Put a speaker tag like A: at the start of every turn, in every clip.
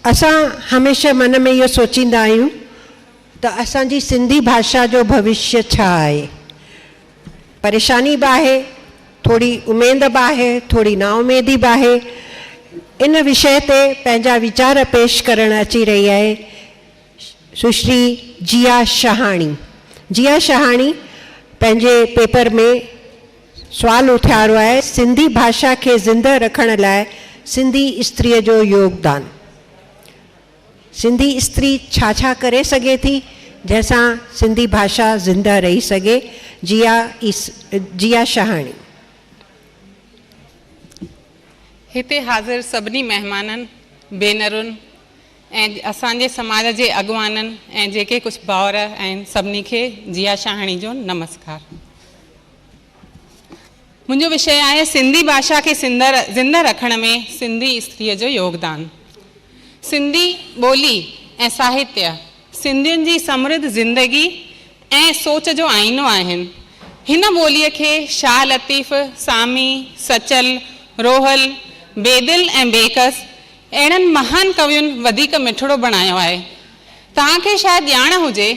A: असां हमेशह मन में इहो सोचींदा आहियूं त असांजी सिंधी भाषा जो भविष्य छा आहे। परेशानी बि आहे, थोड़ी उमेद बि आहे, थोड़ी नाउमेदी बि आहे। इन विषय ते पंहिंजा वीचार पेश करण अची रही आहे सुश्री जिया शहाणी। जिया शहाणी पंहिंजे पेपर में सवाल उथियारो आहे, सिंधी भाषा के ज़िंदा रखण लाइ सिंधी स्त्रीअ जो योगदान। सिंधी स्त्री छा छा करे सघे थी जैसां सिंधी भाषा ज़िंदा रही सघे। जिया शहाणी।
B: हिते हाज़िर सभिनी महिमाननि, भेनरुनि ऐं असांजे समाज जे अॻुवाननि ऐं जेके कुझु भाउर आहिनि सभिनी खे जिया शहाणी जो नमस्कार। मुंहिंजो विषय आहे सिंधी भाषा खे ज़िंदा रखण में सिंधी स्त्रीअ जो योगदान। सिंधी ॿोली ऐं साहित्य सिंधियुनि जी समृद्ध ज़िंदगी ऐं सोच जो आईनो आहिनि। हिन ॿोलीअ खे शाह लतीफ़, सामी, सचल, रोहल, बेदिल ऐं बेकस अहिड़नि महान कवियुनि वधीक मिठड़ो बणायो आहे। तव्हांखे शायदि ॼाण हुजे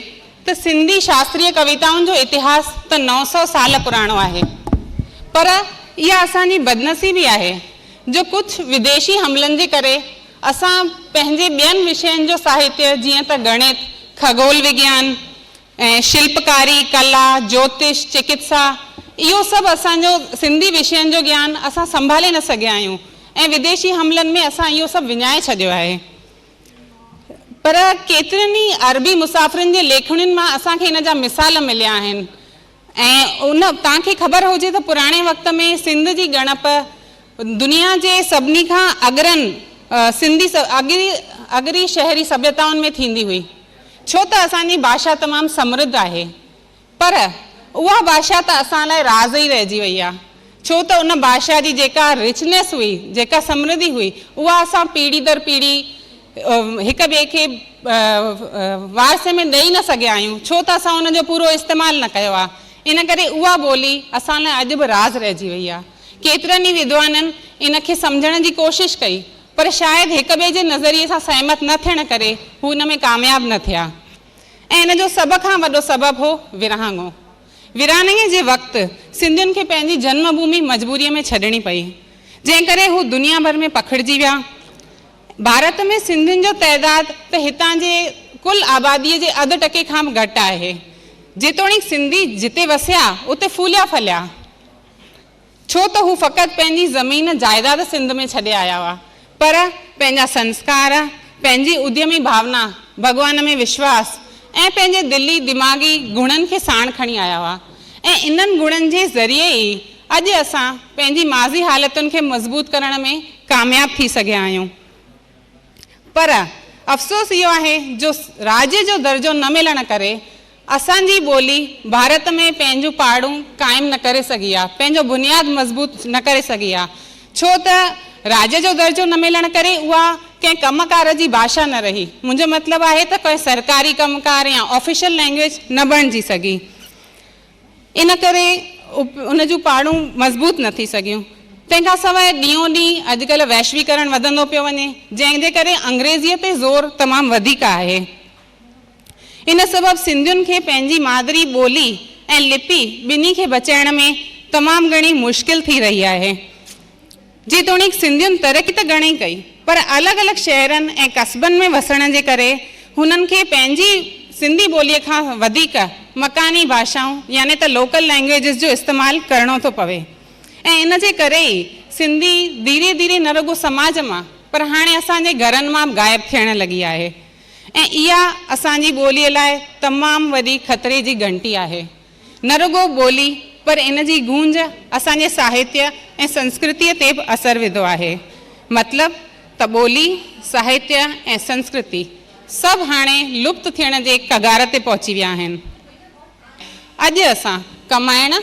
B: त सिंधी शास्त्रीय कविताउनि जो इतिहास त 900 साल पुराणो आहे, पर इहा असांजी बदनसीबी आहे जो कुझु विदेशी हमलनि जे करे असां पंहिंजे ॿियनि विषयनि जो साहित्य जीअं त गणित, खगोल विज्ञान ऐं शिल्पकारी, कला, ज्योतिष, चिकित्सा, इहो सभु असांजो सिंधी विषयनि जो ज्ञान असां संभाले न सघिया आहियूं ऐं विदेशी हमलनि में असां इहो सभु विञाए छॾियो आहे। पर केतिरनि ई अरबी मुसाफ़िरनि जे लेखणियुनि मां असांखे इन जा मिसाल मिलिया आहिनि ऐं उन तव्हांखे ख़बर हुजे त पुराणे वक़्त में सिंध जी ॻणप दुनिया जे सभिनी खां अगरनि सिंधी अगरी शहरी सभ्यताउनि में थींदी हुई, छो त असांजी भाषा तमामु समृद्ध आहे। पर उहा भाषा त असां लाइ राज़ ई रहिजी वई आहे, छो त उन भाषा जी जेका रिचनेस हुई, जेका समृद्धि हुई, उहा असां पीढ़ी दर पीढ़ी हिक ॿिए खे वारसे में ॾेई न सघिया आहियूं, छो त असां उनजो पूरो इस्तेमालु न कयो आहे। इन करे उहा ॿोली असां लाइ अॼु बि राज़ रहिजी वई आहे। केतिरनि ई विद्वाननि इनखे सम्झण जी कोशिशि कई, पर शायदि हिक ॿिए जे नज़रिए सां सहमत न थियण करे हू हुन में कामयाबु न थिया। ऐं इन जो सभ खां वॾो सबबु हो विरहाङो। विरहाङे जे वक़्तु सिंधियुनि खे पंहिंजी जन्मभूमि मजबूरीअ में छॾणी पई, जंहिं करे हू दुनिया भर में पखिड़िजी विया। भारत में सिंधियुनि जो तइदाद त हितां जे कुल आबादीअ जे अधु टके खां बि घटि आहे। जेतोणीकि सिंधी जिते वसिया उते फूलिया फलिया, छो त हू फ़क़ति पंहिंजी ज़मीन जाइदाद सिंध में छॾे आया हुआ, पर पंहिंजा संस्कार, पंहिंजी उद्यमी भावना, भॻवान में विश्वास ऐं पंहिंजे दिली दिमाग़ी गुणनि खे साण खणी आया हुआ। ऐं इन्हनि गुणनि जे ज़रिए ई अॼु असां पंहिंजी माज़ी हालतुनि खे मज़बूत करण में कामयाबु थी सघिया आहियूं। पर अफ़सोस इहो आहे जो राज्य जो दर्जो न मिलण करे असांजी ॿोली भारत में पंहिंजूं पाड़ूं क़ाइमु न करे सघी आहे, पंहिंजो बुनियादु मज़बूत न करे सघी आहे, छो त राज्य जो दर्जो न मिलण करे उहा कंहिं कमकार जी भाषा न रही। मुंहिंजो मतिलबु आहे त कोई सरकारी कमकार या ऑफिशियल लैंग्वेज न बणिजी सघी, इन करे उन जूं पाड़ूं मज़बूत न थी सघियूं। तंहिंखां सवाइ ॾींहों ॾींहुं अॼुकल्ह वैश्वीकरण वधंदो पियो वञे, जंहिंजे करे अंग्रेज़ीअ ते ज़ोर तमामु वधीक आहे। इन सबबु सिंधियुनि खे पंहिंजी मादरी ॿोली ऐं लिपि ॿिन्ही खे बचाइण में तमामु घणी मुश्किल थी रही आहे। जेतोणीकि सिंधियुनि तरक़ी त घणेई कई, पर अलॻि अलॻि शहरनि ऐं कस्बनि में वसण जे करे हुननि खे पंहिंजी सिंधी ॿोलीअ खां वधीक मकानी भाषाऊं यानी त लोकल लैंग्वेजिस जो इस्तेमालु करिणो थो पवे। ऐं इन जे करे ई सिंधी धीरे धीरे न रुॻो समाज मां पर हाणे असांजे घरनि मां गायबु थियण लॻी आहे। ऐं इहा असांजी ॿोलीअ लाइ तमामु वॾी ख़तरे जी घंटी आहे। न रुॻो ॿोली पर इन जी गूंज असांजे साहित्य ऐं संस्कृतीअ ते बि असरु विधो आहे। मतिलबु त ॿोली, साहित्य ऐं संस्कृति सभु हाणे लुप्त थियण जे कगार ते पहुची विया आहिनि। अॼु असां कमाइण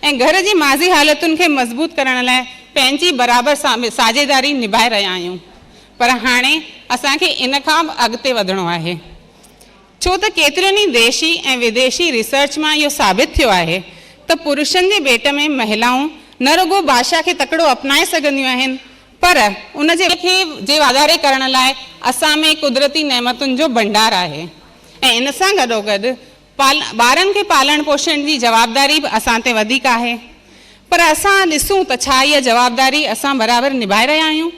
B: ऐं घर जी माज़ी हालतुनि खे मज़बूत करण लाइ पंहिंजी बराबरि साझेदारी निभाए रहिया आहियूं, पर हाणे असांखे इन खां बि अॻिते वधिणो आहे, छो त केतिरनि ई देशी ऐं विदेशी रिसर्च मां इहो साबित थियो आहे त पुरुषनि जे भेट में महिलाऊं न रुॻो भाषा खे तकिड़ो अपनाए सघंदियूं आहिनि, पर उन जे वाधारे करण लाइ असां में कुदरती नेमतुनि जो भंडार आहे ऐं इन सां गॾोगॾु ॿारनि खे पालण पोषण जी जवाबदारी बि असां ते वधीक आहे। पर असां ॾिसूं त छा इहा जवाबदारी असां बराबरि निभाए रहिया आहियूं?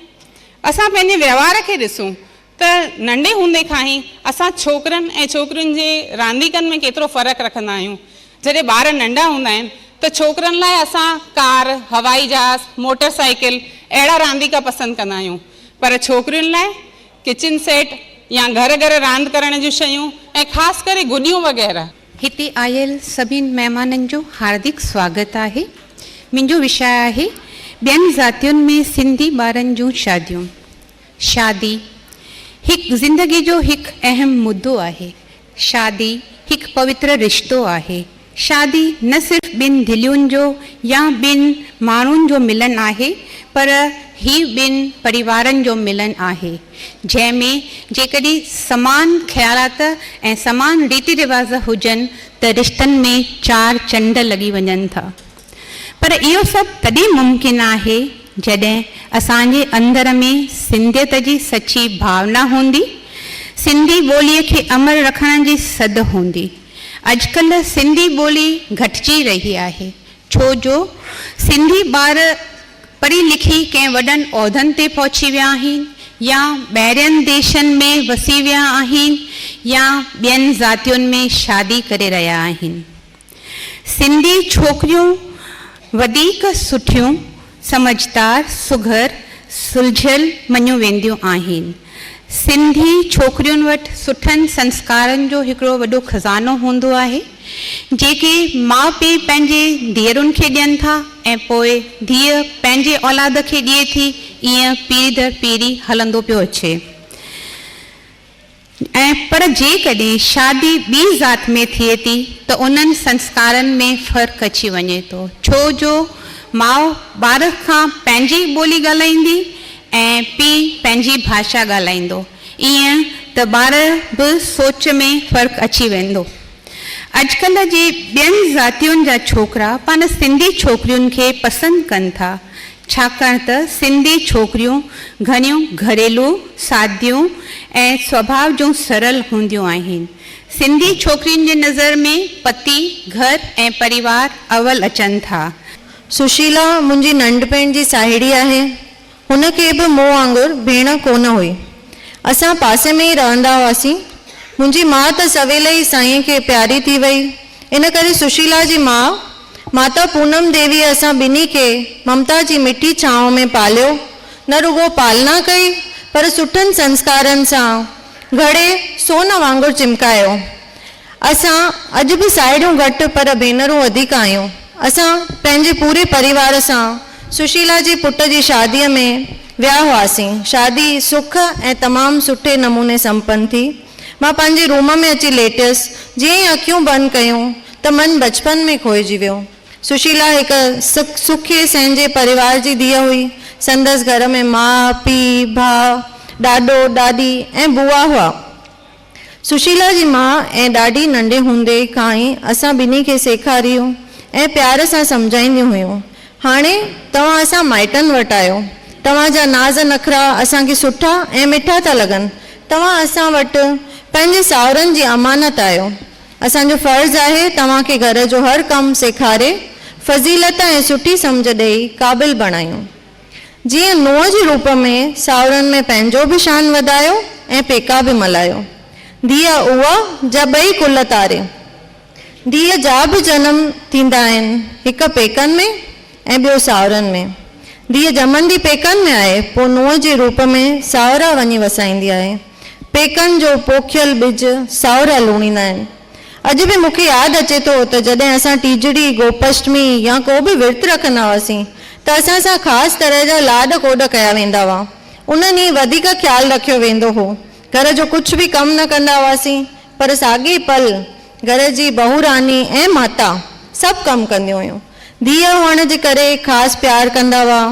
B: असां पंहिंजे व्यवहार खे ॾिसूं त नंढे हूंदे खां ई असां छोकिरनि ऐं छोकिरियुनि जे रांदीकनि में केतिरो फ़र्क़ु रखंदा आहियूं। जॾहिं ॿार नंढा हूंदा आहिनि त छोकिरनि लाइ असां कार, हवाई जहाज़, मोटर साइकिल अहिड़ा रांदीका पसंदि कंदा आहियूं, पर छोकिरियुनि लाइ किचन सेट या घर घर रांदि करण जूं शयूं ऐं ख़ासि करे गुॾियूं वग़ैरह।
C: हिते आयल सभिनी महिमाननि जो हार्दिक स्वागत आहे। मुंहिंजो विषय आहे ॿियनि ज़ातियुनि में सिंधी ॿारनि जूं शादियूं। शादी हिकु ज़िंदगी जो हिकु अहम मुद्दो आहे। शादी हिकु पवित्र रिश्तो आहे। शादी न सिर्फ़ु ॿिनि दिलियुनि जो या ॿिनि माण्हुनि जो मिलन आहे, पर ही ॿिनि परिवारनि जो मिलन आहे, जंहिंमें जेकॾहिं समान ख़्यालात ऐं समान रीति रिवाज़ हुजनि त रिश्तनि में चार चंड लॻी वञनि था। पर इहो सभु तॾहिं मुमकिन आहे जॾहिं असांजे अंदर में सिंधियत जी सची भावना हूंदी, सिंधी ॿोलीअ खे अमर रखण जी सद हूंदी। अॼुकल्ह सिंधी ॿोली घटिजी रही आहे, छो जो सिंधी ॿार पढ़ी लिखी कंहिं वॾनि उहिदनि ते पहुची विया आहिनि, या ॿाहिरियनि देशनि में वसी विया आहिनि, या ॿियनि ज़ातियुनि में शादी करे रहिया आहिनि। सिंधी छोकिरियूं वधीक सुठियूं, समझदार, सुघर, सुलझियल मञियूं वेंदियूं आहिनि। सिंधी छोकिरियुनि वटि सुठनि संस्कारनि जो हिकिड़ो वॾो खज़ानो हूंदो आहे, जेके माउ पीउ पंहिंजे धीअरुनि खे ॾियनि था ऐं पोइ धीअ पंहिंजे औलाद खे ॾिए थी। ईअं पीढ़ी दर पीढ़ी हलंदो पियो अचे। ऐं पर जेकॾहिं शादी ॿी ज़ात में थिए थी त उन्हनि संस्कारनि में फ़र्क़ु अची वञे थो, छो जो माउ ॿार खां पंहिंजी ॿोली ॻाल्हाईंदी ऐं पीउ पंहिंजी भाषा ॻाल्हाईंदो। ईअं त ॿार बि सोच में फ़र्क़ु अची वेंदो। अॼुकल्ह जे ॿियनि ज़ातियुनि जा छोकिरा पाण सिंधी छोकिरियुनि खे पसंदि कनि था, छाकाणि त सिंधी छोकिरियूं घणियूं घरेलू, सादियूं ऐं स्वभाव जूं सरल हूंदियूं आहिनि। सिंधी छोकिरियुनि जे नज़र में पति, घर ऐं परिवार अवल अचनि था।
D: सुशीला मुंहिंजी नंढपण जी साहेड़ी आहे। हुनखे बि मूं वांगुरु भेण कोन हुई। असां पासे में ई रहंदा हुआसीं। मुंहिंजी माउ त सवेल ई साईं खे प्यारी थी वई। इन करे सुशीला जी माउ माता पूनम देवी असां ॿिन्ही खे ममता जी मिठी छांव में पालियो। न रुगो पालना कई, पर सुठनि संस्कारनि सां घड़े सोन वांगुरु चिमकायो। असां अॼु बि साहेड़ियूं घटि पर भेनरूं वधीक आहियूं। असां पंहिंजे पूरे परिवार सां सुशीला जी पुट जी शादीअ में विया हुआसीं। शादी सुख ऐं तमामु सुठे नमूने संपन्न थी। मां पंहिंजे रूम में अची लेटियसि। जीअं ई अखियूं बंदि कयूं त मन बचपन में खोइजी वियो। सुशीला हिकु सुखे संहिंजे परिवार जी धीअ हुई। संदसि घर में माउ, पीउ, भाउ, ॾाॾो, ॾाॾी ऐं बुआ हुआ। सुशीला जी माउ ऐं ॾाॾी नंढे हूंदे खां ई असां ॿिन्ही खे सेखारियूं ऐं प्यार सां सम्झाईंदियूं हुयूं। हाणे तव्हां असां माइटनि वटि आहियो। तव्हांजा नाज़ नखरा असांखे सुठा ऐं मिठा था लॻनि। तव्हां असां वटि पंहिंजे सावरनि जी अमानत आहियो। असांजो फ़र्ज़ु आहे तव्हांखे घर जो हर कमु सेखारे फज़ीलत ऐं सुठी सम्झ ॾेई क़ाबिल बणायूं। जीअं नुंहं जे रूप में सावरनि में पंहिंजो बि शान वधायो ऐं पेका बि मल्हायो। धीअ उहा जा ॿई कुल तारे। धीअ जा बि जनम थींदा आहिनि, हिकु पेकनि में ऐं ॿियो सावरनि में। धीअ ॼमंदी पेकनि में आहे, पोइ नुंहं जे रूप में सावरा वञी वसाईंदी आहे। पेकनि जो पोखियल ॿिज सावरा लूणींदा आहिनि। अॼु बि मूंखे यादि अचे थो त जॾहिं असां टीजड़ी, गोपाष्टमी या को बि विर्त रखंदा हुआसीं त असां सां ख़ासि तरह जा लाॾ कोॾ कया वेंदा हुआ। उन ॾींहुं वधीक ख़्यालु रखियो वेंदो हो। घर जो कुझु बि कमु न कंदा हुआसीं, पर साॻी पल घर जी बहूरानी ऐं माता सभु कमु कंदियूं हुयूं। धीअ हुअण जे करे ख़ासि प्यारु कंदा हुआ।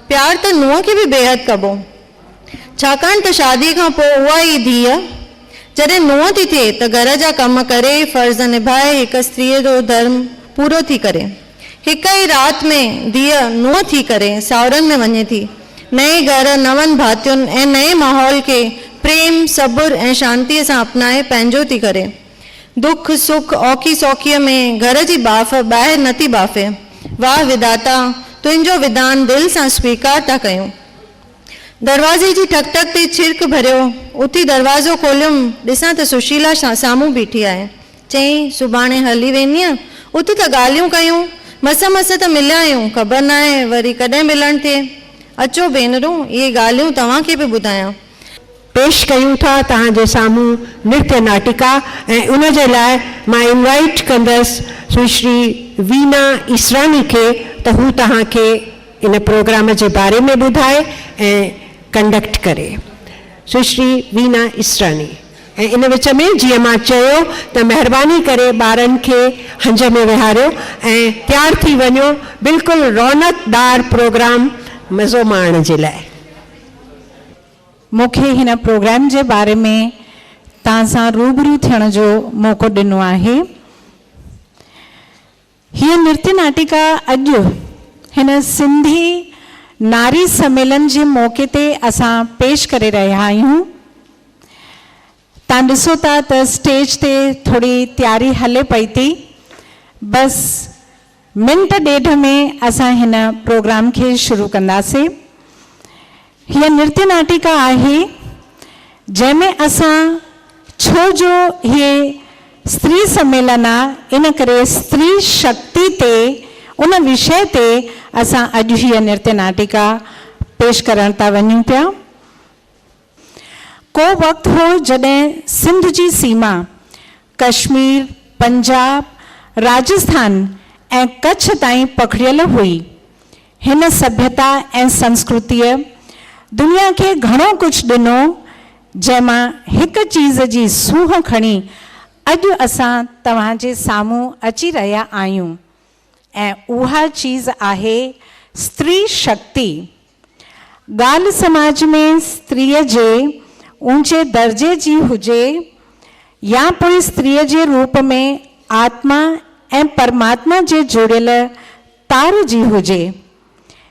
D: प्यारु त नुंहं खे बि बेहदि कबो, छाकाणि त शादी खां पोइ उहा ई धीअ जॾहिं नुंहं थी थिए त घर जा कम करे, फ़र्ज़ निभाए, हिकु स्त्रीअ जो धर्म पूरो थी करे। हिकु ई राति में धीअ नुंहं थी करे सावरनि में वञे थी। नए घर, नवनि भातियुनि ऐं नए माहौल खे प्रेम, सबुर ऐं शांतीअ सां अपनाए पंहिंजो थी करे। दुख सुख औखी सौखीअ में घर जी बाफ़ ॿाहिरि नथी बाफ़े। वाह विधाता, तुंहिंजो विधान दिलि सां स्वीकार था कयूं। दरवाज़े जी ठक ठक ते छिरक भरियो। उथी दरवाज़ो खोलियुमि, ॾिसां त सुशीला साम्हूं बीठी आहे। चईं, सुभाणे हली वेंदीअ? उथ त ॻाल्हियूं कयूं। मस त मिलिया आहियूं, ख़बर न आहे वरी कॾहिं मिलणु थिए। अचो भेनरूं, इहे ॻाल्हियूं तव्हांखे बि ॿुधायां।
A: पेश कयूं था तव्हांजे साम्हूं नृत्य नाटिका, ऐं उन जे लाइ मां इनवाइट कंदसि सुश्री वीना ईसरानी खे त हू तव्हांखे इन प्रोग्राम जे बारे में ॿुधाए ऐं कंडक्ट करे। सुश्री वीना ईसरानी। ऐं इन विच में जीअं मां चयो त महिरबानी करे ॿारनि खे हंज में विहारियो ऐं तयारु थी वञो बिल्कुलु रौनकदार प्रोग्राम मज़ो माणण जे लाइ।
E: मूंखे हिन प्रोग्राम जे बारे में तव्हां सां रूबरू थियण जो मौक़ो ॾिनो आहे। हीअ नृत्य नाटिका अॼु हिन सिंधी नारी सम्मेलन जे मौक़े ते असां पेश करे रहिया आहियूं। तव्हां ॾिसो था त स्टेज ते थोरी तयारी हले पई थी। बसि मिंट ॾेढ में असां हिन प्रोग्राम खे शुरू कंदासीं। हीअ नृत्य नाटिका आहे जंहिंमें असां, छो जो हीअ स्त्री सम्मेलन आहे, इन करे स्त्री शक्ति ते, उन विषय ते असां अॼु हीअ नृत्य नाटिका पेश करण था वञूं पिया। को वक़्तु हो जॾहिं सिंध जी सीमा कश्मीर, पंजाब, राजस्थान ऐं कच्छ ताईं पखड़ियल हुई। हिन सभ्यता ऐं संस्कृतीअ दुनिया खे घणो कुझु ॾिनो, जंहिंमां हिकु चीज़ जी सूंहं खणी अॼु असां तव्हांजे साम्हूं अची रहिया आहियूं, ऐं उहा चीज़ आहे स्त्री शक्ति। ॻाल्हि समाज में स्त्रीअ जे ऊंचे दर्जे जी हुजे या पोइ स्त्रीअ जे रूप में आत्मा ऐं परमात्मा जे जोड़ियल तार जी हुजे,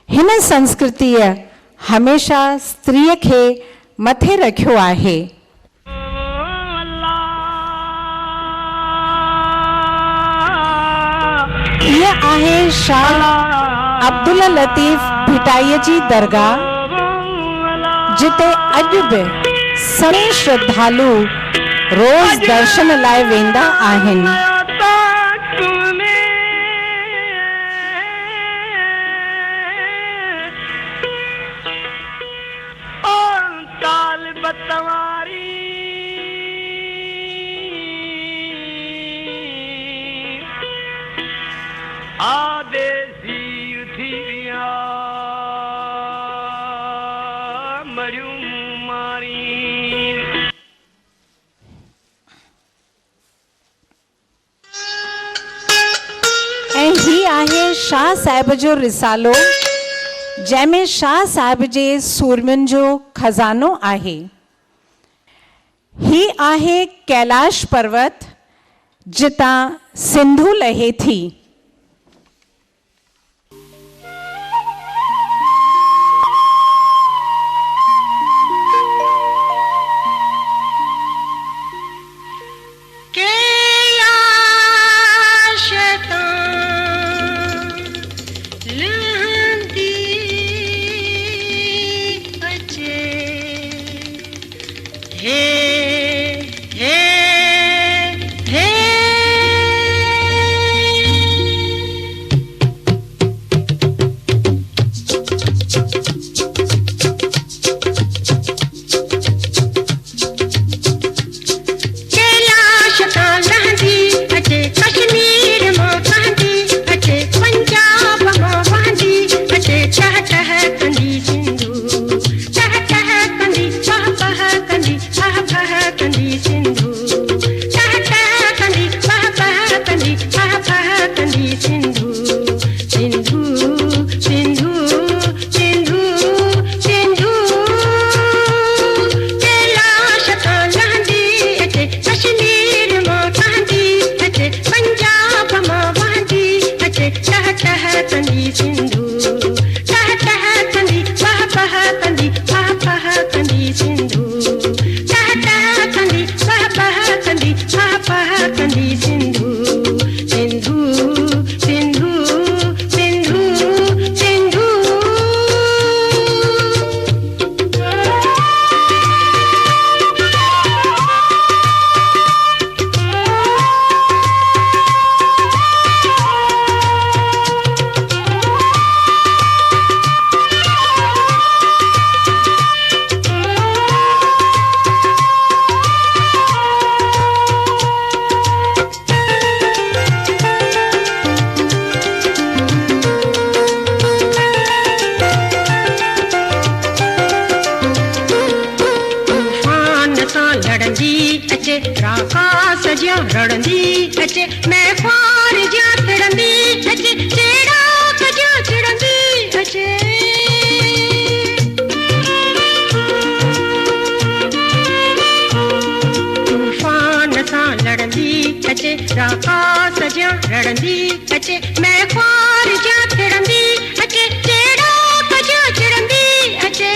E: हिन संस्कृतीअ हमेशा स्त्रीअ खे मथे रखियो आहे। हीअ आहे शाह अब्दुल लतीफ़ भिटाईअ जी दरगाह, जिते अॼु बि सभई श्रद्धालु रोज़ दर्शन लाइ वेंदा आहिनि। ऐं ही आहे शाह साहिब जो रिसालो, जंहिंमें शाह साहिब जे सूरमियुनि जो खज़ानो आहे। ही आहे कैलाश पर्वत, जितां सिंधु लहे थी।
A: अचे राका सजिया रड़ंदी अचे मैं ख्वार जा तिड़ंदी अचे चेड़ा कजिया चिड़ंदी अचे तूफान सां लड़ंदी अचे राका सजिया रड़ंदी अचे मैं ख्वार जा तिड़ंदी अचे चेड़ा कजिया चिड़ंदी अचे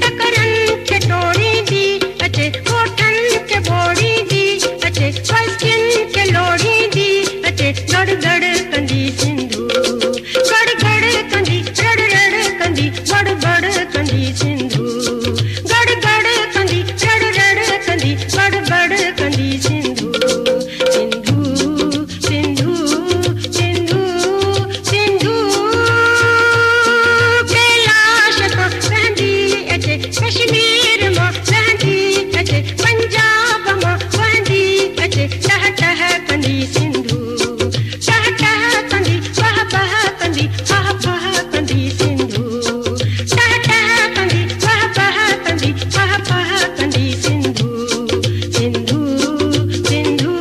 A: टकरन के तोड़ींदी अचे कोठन के बोड़ींदी अचे पस्किन के लोड़ींदी अचे गड़ गड़ कंदी सिंधु गड़ गड़ कंदी रड़ रड़ कंदी बड़ बड़ कंदी सिंधु गड़ गड़ कंदी रड़ रड़ कंदी बड़ बड़ कंदी सिंधु सिंधु सिंधु सिंधु सिंधु कैलाश का बहंदी अचे कश्मीर मां बहंदी अचे पंजाब मां बहंदी अचे टह टह कंदी सिंधु टह टह कंदी बह बह कंदी बह बह कंदी सिंधु टह टह कंदी बह बह कंदी बह बह कंदी सिंधु सिंधु सिंधु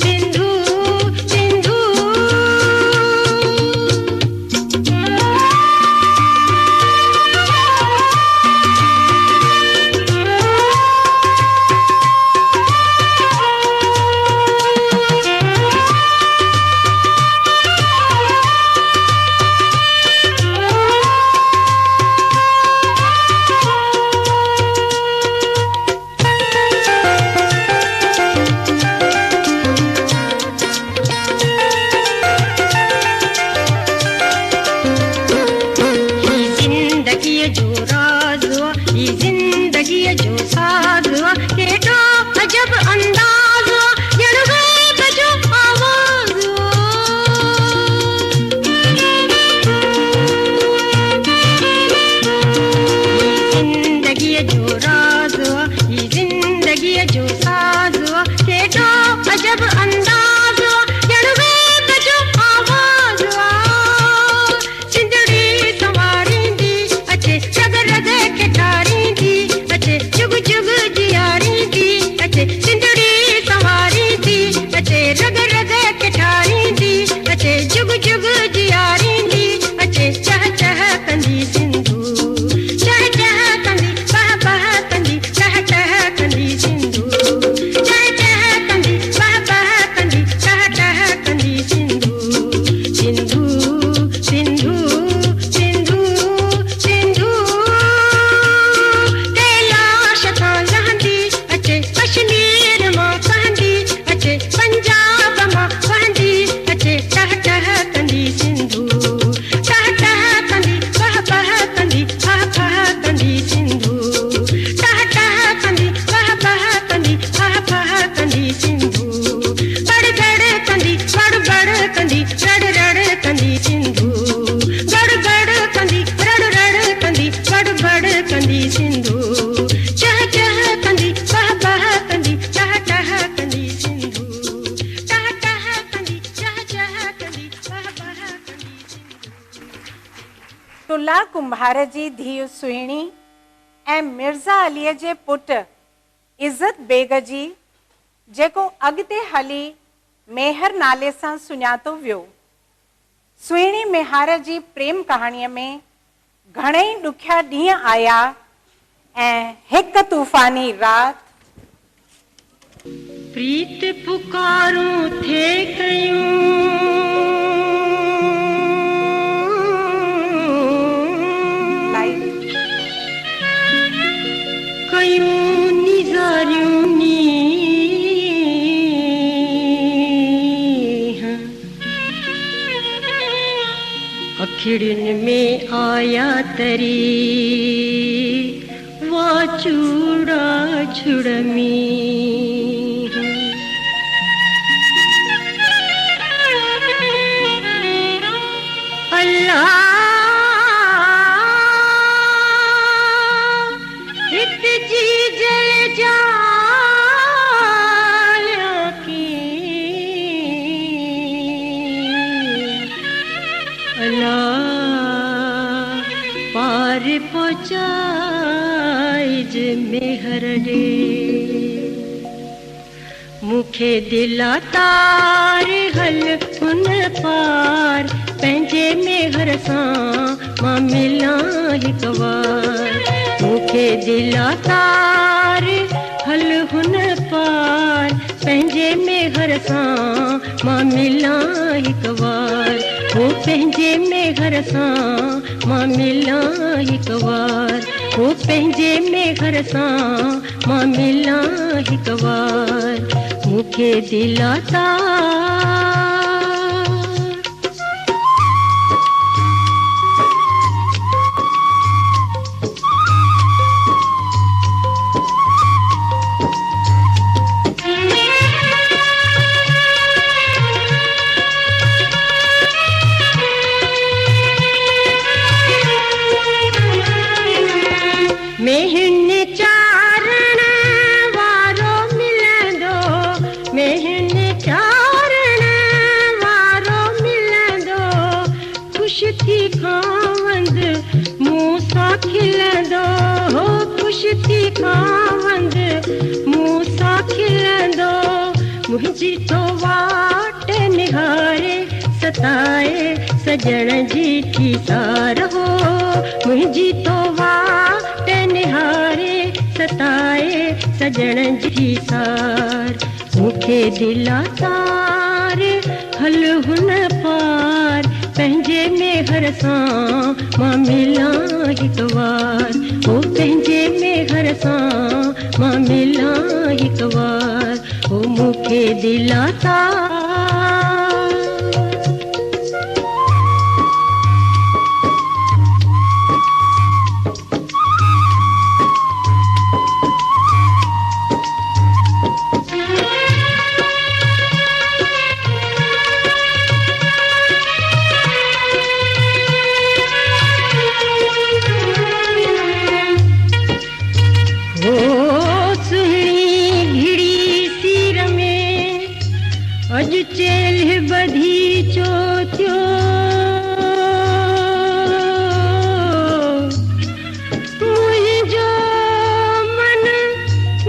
A: सिंधु सिंधु जिंदगी जो राज हुआ ये जिंदगी जो साज हुआ के तो अजब अंदाज हुआ जड़ गई बजो आवाज हुआ ये जिंदगी जो राज हुआ ये जिंदगी जो साज हुआ के तो अजब अंदाज हुआ जड़ गई बजो आवाज हुआ सिंदड़ी संवारींदी अचे रग रग के ठारींदी अचे जुग जुग जियारींदी अचे सिंदड़ी संवारींदी अचे रग रग के ठारींदी अचे जुग जुग जियारींदी अचे चह चह कंदी सिंधु चह चह कंदी बह बह कंदी चह चह कंदी सिंधु चह चह कंदी बह बह कंदी चह चह कंदी सिंधु सिंधु सिंधु सिंधु सिंधु कैलाश खां लहंदी अचे कश्मीर मां कहंदी अचे पंजाब मां कहंदी अचे टह टह कंदी सिंधु टह टह कंदी बह बह कंदी बह बह कंदी सिंधु टह टह कंदी बह बह कंदी बह बह कंदी सिंधु गड़ गड़ कंदी बड़ बड़ कंदी रड़ रड़ कंदी सिंधु गड़ गड़ कंदी रड़ रड़ कंदी बड़ बड़ कंदी सिंधु चह चह कंदी बह बह कंदी टह टह कंदी सिंधु टह टह कंदी चह चह कंदी बह बह कंदी सिंधु
E: टुल्ला कुंभार जी धीउ सुहिणी ऐं मिर्ज़ा अलीअ जे पुटु इज़त बेग जी जेको अॻिते हली मेहर नाले सां सुञातो वियो। सुहिणी मेहार जी प्रेम कहाणीअ में घणेई ॾुखिया ॾींहं आया ऐं हिकु तूफ़ानी राति
A: प्रीत पुकारूं थे कयूं कयूं निज़ारियूं नीहां अखिड़िन में आया तरी वा चूड़ा छुड़मी अल्लाह एक जी जल जालिया की अल्लाह पार पहुँचाई जे मेहर दे
F: मूंखे दिला तार हल हुन पार पंहिंजे मेहर सां मां मिलां हिकु वार मूंखे दिला तार हल हुन पार पंहिंजे मेहर सां मां मिलां हिकु वार वो पंहिंजे मेहर सां मां मिलां हिकु वार वो पंहिंजे मेहर सां मां मिलां हिकु वार मूंखे दिला तार मेहन चारण वारो मिलंदो मेहन चारण वारो मिलंदो ख़ुशि थी खावंद मूं सां खिलंदो हो ख़ुशि थी खावंद मूं सां खिलंदो मुंहिंजी तो वाट निहारे सताए सजण जी थी सार हो मुंहिंजी तो वाट निहारे सताए सजण जी सार मूंखे दिला तार हल हुन पार पंहिंजे मेहर सां मां मिलां हिकु वार ओ पंहिंजे मेहर सां मां मिलां हिकु वार ओ मूंखे दिला तार अॼु चेल्ह ॿधी चोथियो मुंहिंजो मन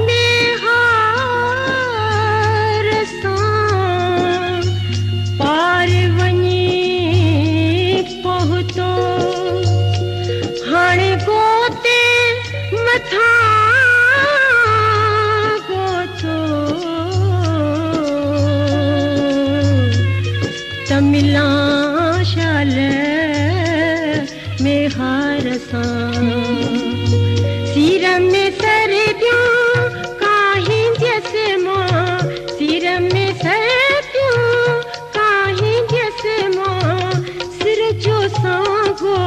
F: निहार सां पार वञी पहुतो हाणे गोते मथां मिलां शाल में हार सां सिर में सर ॾियूं काहीं जस मां सिर में सर ॾियूं काहीं जस मां सिर जो सांगो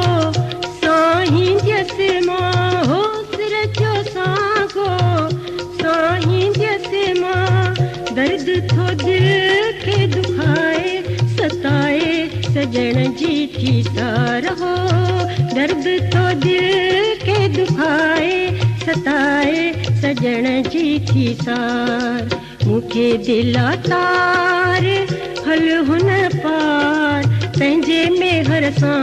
F: साईं जस मां हो सिर जो सांगो साईं जस मां दर्द थो दिल खे दुखाए सताए सजण जी थी तार हो दर्द तो दिल के दुखाए सताए सजण जी थी तार मूंखे दिला तार हल हुन पार पंहिंजे मेहर सां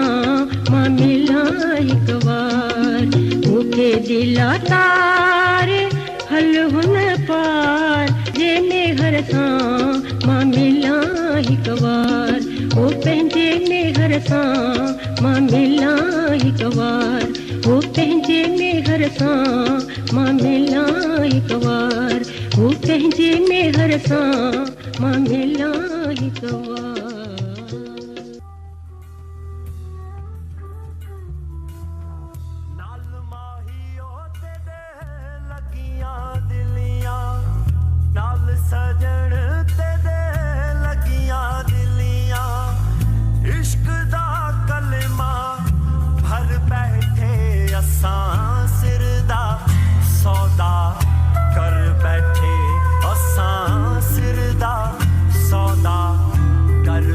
F: मां मिलां हिकु वार मूंखे दिला तार हल हुन पार जे मेहर सां मां मिलां हिकु वार ओ पंहिंजे मेहर सां मां मिलां हिकु वार ओ पंहिंजे मेहर सां मां मिलां हिकु वार ओ पंहिंजे मेहर सां मां मिलां हिकु वार
G: सजण ते दे लगियां दिलियां इश्क दा कलमा भर बैठे असां सिर दा सौदा कर बैठे असां सिर दा सौदा कर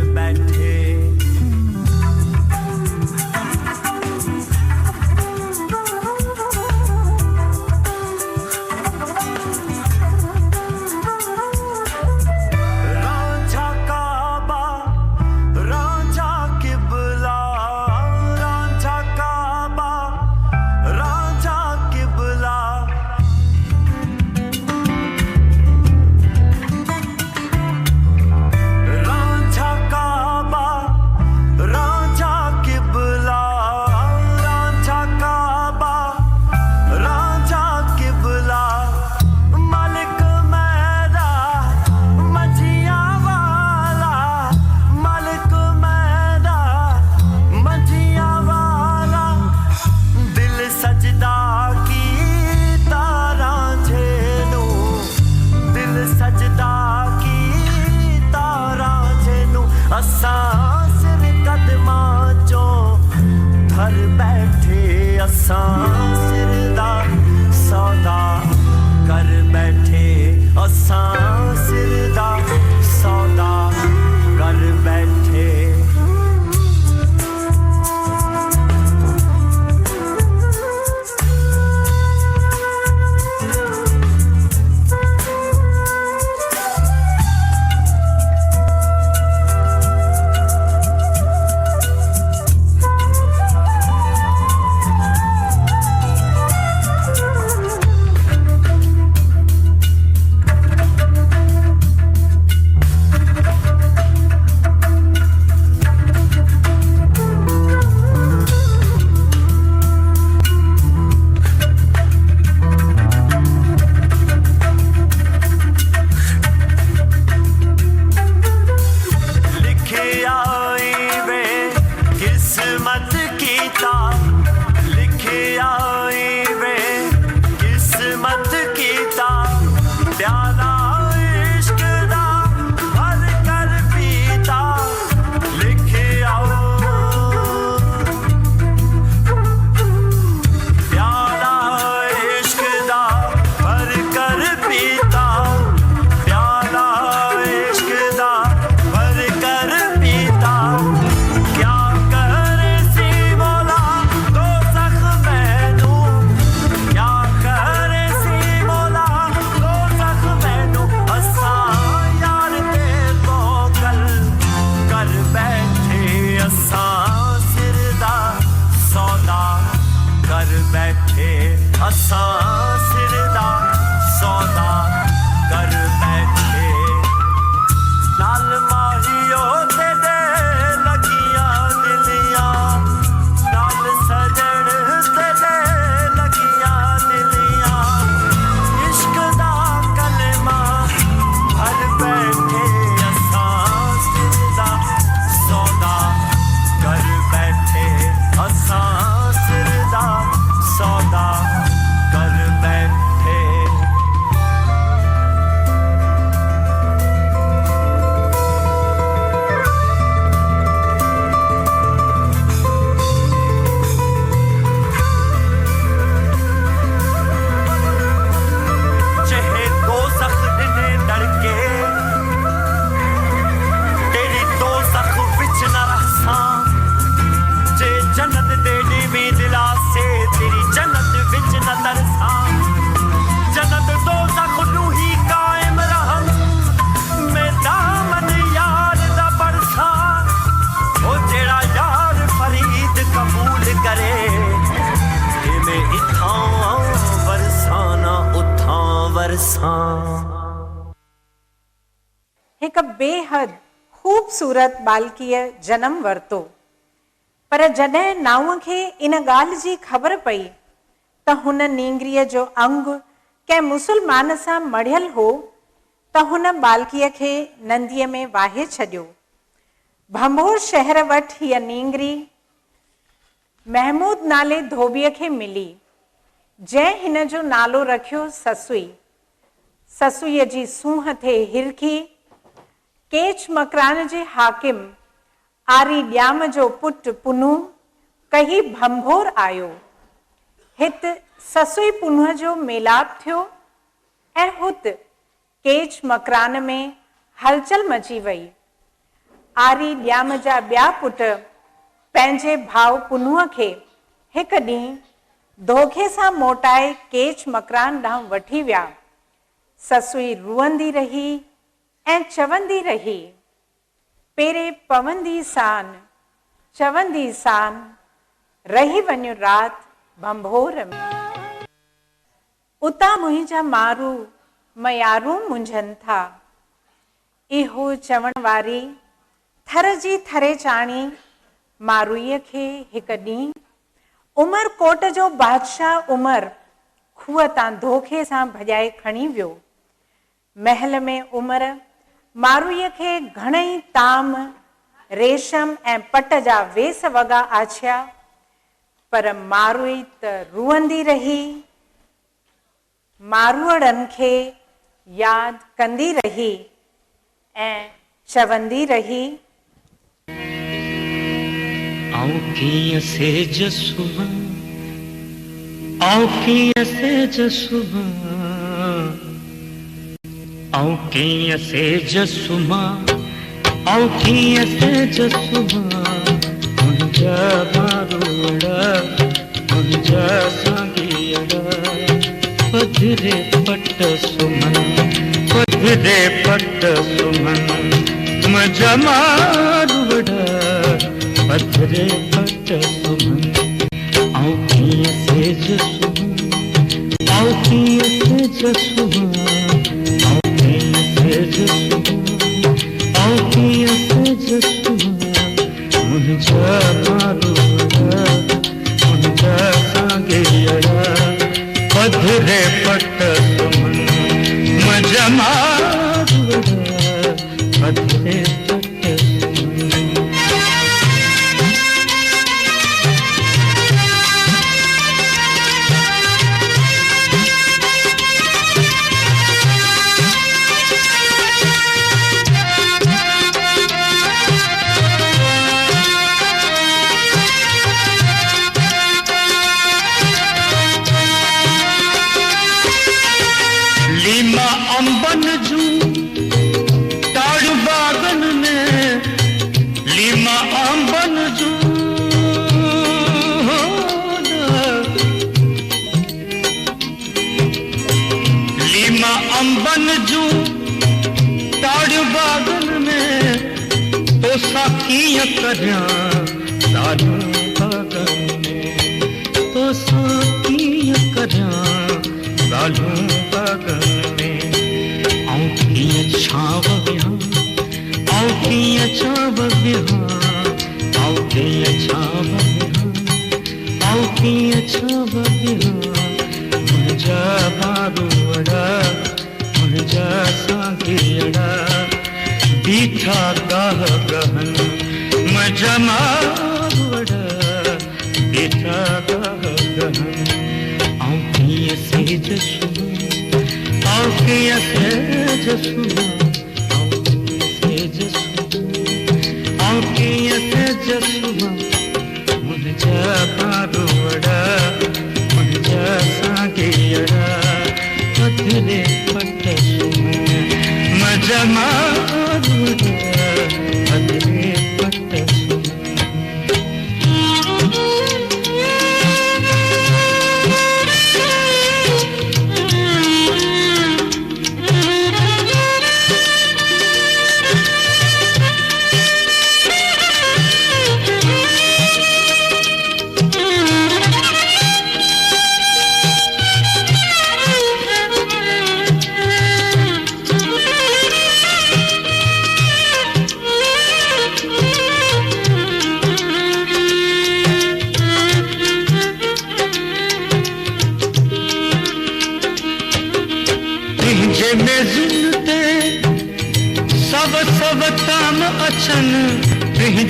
G: किस्मत कीता लिखे आई वे किस्मत कीता प्याला इश्क दा भर कर पीता लिखे आओ प्याला इश्क दा भर कर पीता प्याला इश्क दा भर कर पीता क्या करे सी मौला दो सख मैनू क्या करे सी मौला दो सख मैनू असा यार दे मोकल कर बैठे असा सिर दा सौदा कर बैठे असा सिर दा सौदा कर बैठे नाल माहियो ते दे लगियां दिलियां नाल सजण ते दे लगियां दिलियां इश्क दा कलमा भर बैठे असा सिर दा सौदा कर बैठे असा सिर दा सौदा कर बैठे चाहे दो सख दिने डरके तेरी दो सख विच न रहसा जे जन्नत देनी भी दिला से तेरी जन्नत विच न तरसा जन्नत दो सख नू ही कायम रहम मैं दामन यार दा बरसा ओ जेड़ा यार फरीद कबूल करे मैं इथां वरसाना उथां वरसा
E: हिकु बेहद ख़ूबसूरत बालकीअ जनम वरितो पर जॾहिं नाऊं खे इन ॻाल्हि जी ख़बर पई त हुन नींगरीअ जो अंग कंहिं मुसलमान सां मढ़ियल हो त हुन बालकीअ खे नंदीअ में वाहे छॾियो। भंभोर शहर वटि हीअ नींगरी महमूद नाले धोबीअ खे मिली जंहिं हिन जो नालो रखियो ससुई। ससुईअ जी सूंह ते हिरखी केच मकरान जे हाकिम आरी ॾियाम जो पुट पुनू कही भंभोर आयो। हित ससुई पुनूअ जो मेलाप थियो ऐं हुत केच मकरान में हलचल मची वई। आरी ॾियाम जा ॿिया पुट पंहिंजे भाउ पुनूअ खे हिकु ॾींहुं धोखे सां मोटाए केच मकरान ॾांहुं वठी विया। ससुई रुअंदी रही ऐं चवंदी रही पेरे पवंदी सान चवंदी सान रही वञो रात भंभोर में उतां मुंहिंजा मारू मयारू मुंझनि था। इहो चवण वारी थर जी थरे चाणी मारूईअ खे हिकु ॾींहुं उमरकोट जो बादशाह उमर खूह तां धोखे सां भॼाए खणी वियो। महल में उमर मारूईअ खे घणई ताम रेशम ऐं पट जा वेस वॻा आछिया पर मारूई त रुअंदी रही मारूअड़नि खे यादि कंदी रही ऐं चवंदी रही
H: आऊं कीअं सेज सुभां आऊं कीअं सेज सुभां आऊं कीअं सेज सुभां आऊं कीअं सेज सुभां मुंहिंजा मारूड़ा मुंहिंजा साॻीअड़ा पधरे पट सुमन पधरे पट सुमन मुंहिंजा मारूड़ा पधरे पट सुमन आऊं कीअं सेज सुभां आऊं कीअं सेज सुभां आऊं कीअं सेज सुभां आऊं कीअं सेज सुभां मुंहिंजा मारूड़ा मुंहिंजा साॻीअड़ा पधरे पट सुमन मुंहिंजा मारूड़ा पधरे पट सुमन करियां ॻाल्हियूं बगन में तो सां कीअं करियां ॻाल्हियूं बगन में ऐं कीअं छांव विहां ऐं कीअं छांव विहां ऐं कीअं छांव विहां ऐं कीअं छांव विहां मुंहिंजा बारूअड़ा मुंहिंजा सांघियड़ा बीठा गाह गहन मुंहिंजा मारूअड़ा बीठा गाह गहन ऐं कीअं सेज सुम्हां ऐं कीअं सेज सुम्हां ऐं कीअं सेज सुम्हां मुंहिंजा बारूअड़ा मुंहिंजा सांघियड़ा पधरे पट सुम्हां मुंहिंजा मारूअड़ा पधरे पट सुम्हां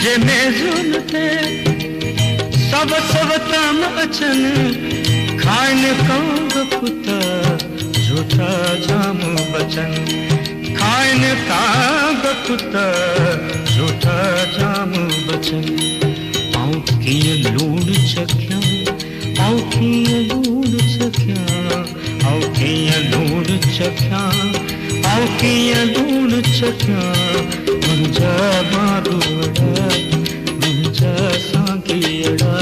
H: तुझे मेज़ुन ते सब ताम अचन खाइन कांग पुता झूठा जाम बचन खाइन कांग पुता झूठा जाम बचन आऊं कीअं लूण चखियां आऊं कीअं लूण चखियां आऊं कीअं लूण चखियां आऊं कीअं लूण चखियां मुंहिंजा बारूअड़ा मुंहिंजा सांघियड़ा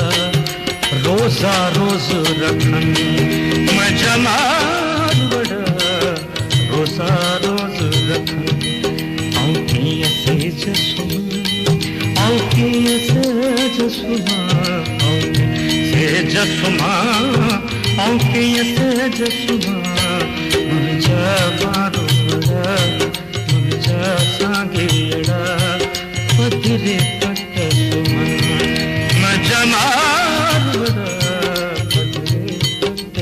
H: रोज़ा रोज़ रखन मुंहिंजा मारूअड़ा रोज़ा रोज़ रखन आऊं कीअं सेज सुम्हां आऊं कीअं सेज सुम्हां आऊं सेज सुम्हां आऊं कीअं सेज सुम्हां मुंहिंजा बारूअड़ा मुंहिंजा सांघियड़ा पधरे पट सुम्हां मुंहिंजा मारूअड़ा पधरे पट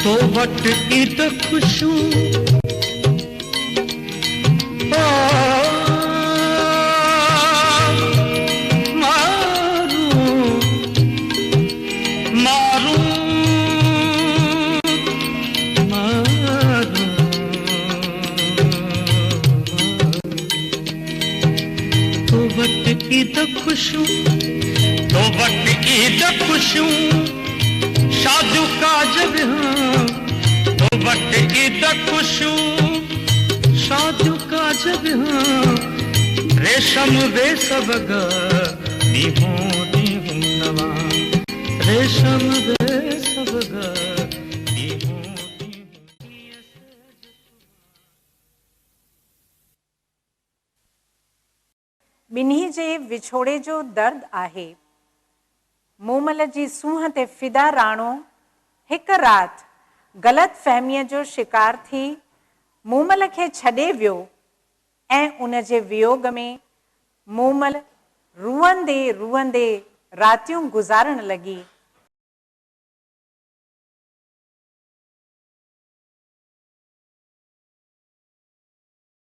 H: तो वट ईद खुशूं मारू मारू मारू तो वट ईद खुशूं तो वट ईद खुशूं शादियों काज विहां तो वट ईद खुशूं शादियों काज विहां रेशम वे सबगा नीहों नीहों नवा रेशम वे सबगा नीहों
E: ॿिन्ही जे विछोड़े जो दर्द आहे। मूमल जी सूंह ते फिदा राणो हिकु राति ग़लति फहमीअ जो शिकार थी मूमल खे छॾे वियो ऐं उन जे वियोग में मूमल रुअंदे रुअंदे रातियूं गुज़ारण लॻी।